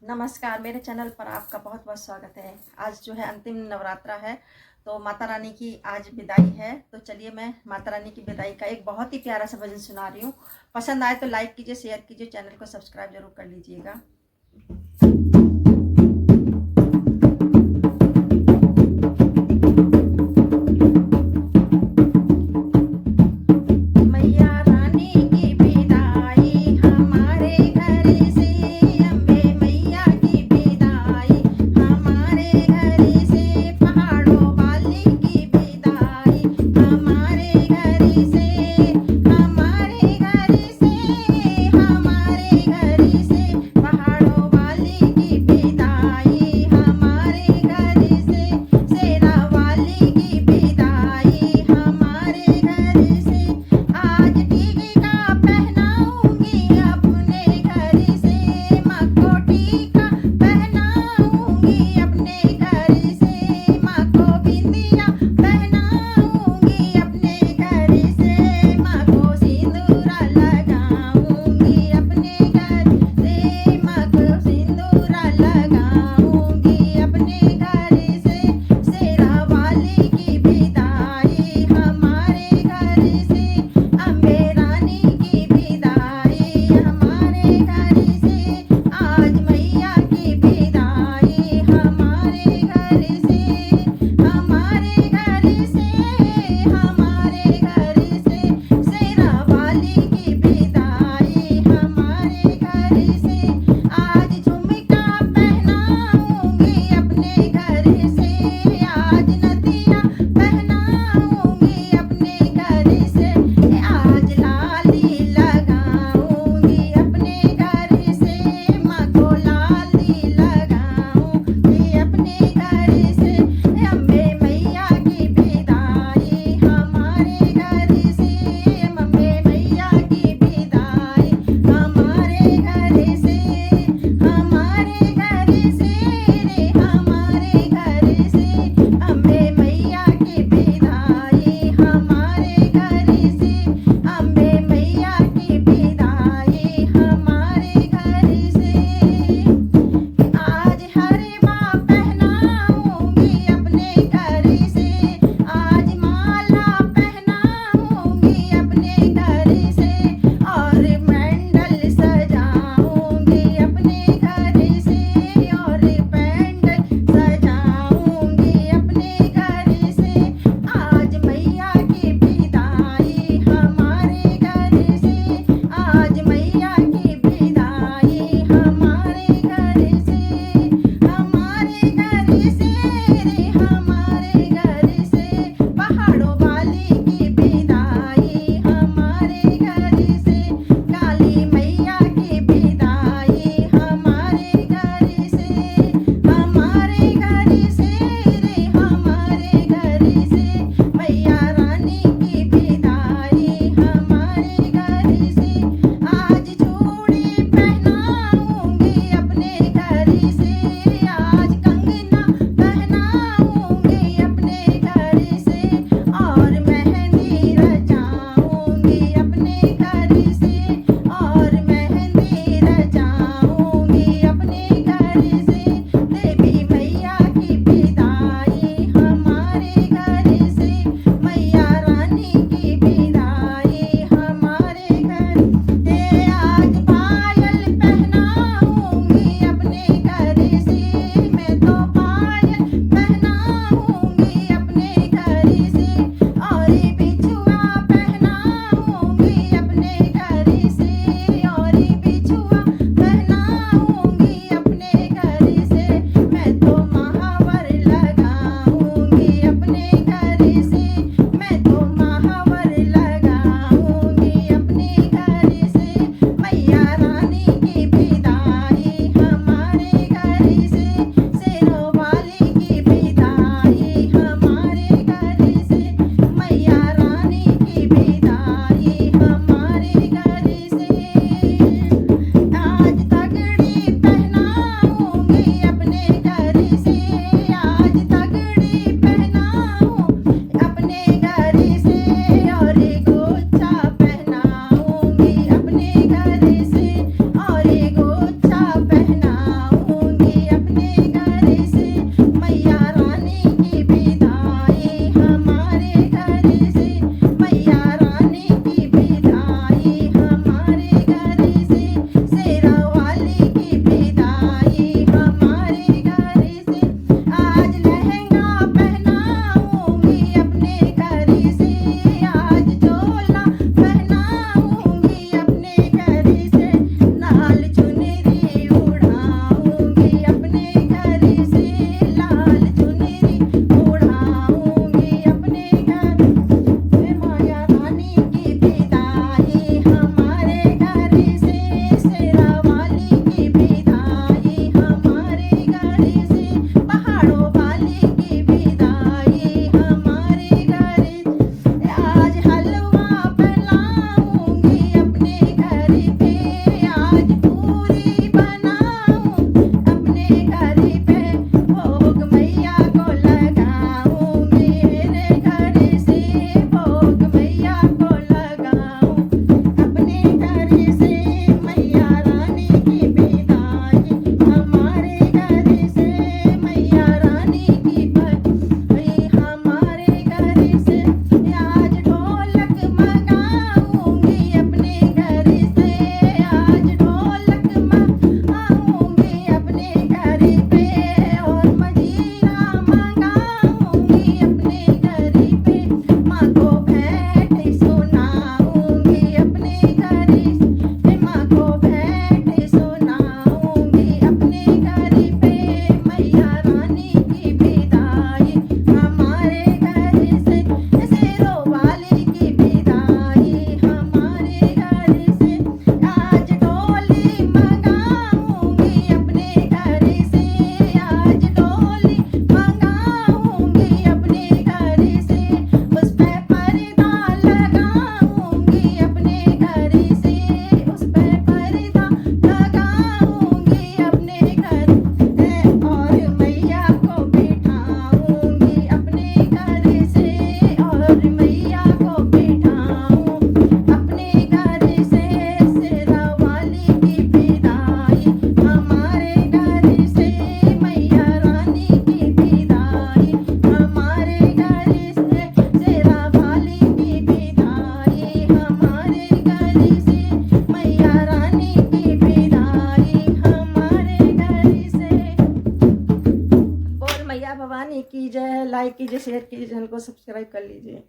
नमस्कार, मेरे चैनल पर आपका बहुत बहुत स्वागत है। आज जो है अंतिम नवरात्रा है, तो माता रानी की आज विदाई है। तो चलिए मैं माता रानी की विदाई का एक बहुत ही प्यारा सा भजन सुना रही हूँ। पसंद आए तो लाइक कीजिए, शेयर कीजिए, चैनल को सब्सक्राइब जरूर कर लीजिएगा। मैया रानी की विदाई हमारे घर से, अम्बे मैया की विदाई हमारे घर से, पहाड़ों वाली की विदाई हमारे घर से, हमारे घर से, हमारे घर से, पहाड़ों वाली भवानी की जय। लाइक कीजिए, शेयर कीजिए, चैनल को सब्सक्राइब कर लीजिए।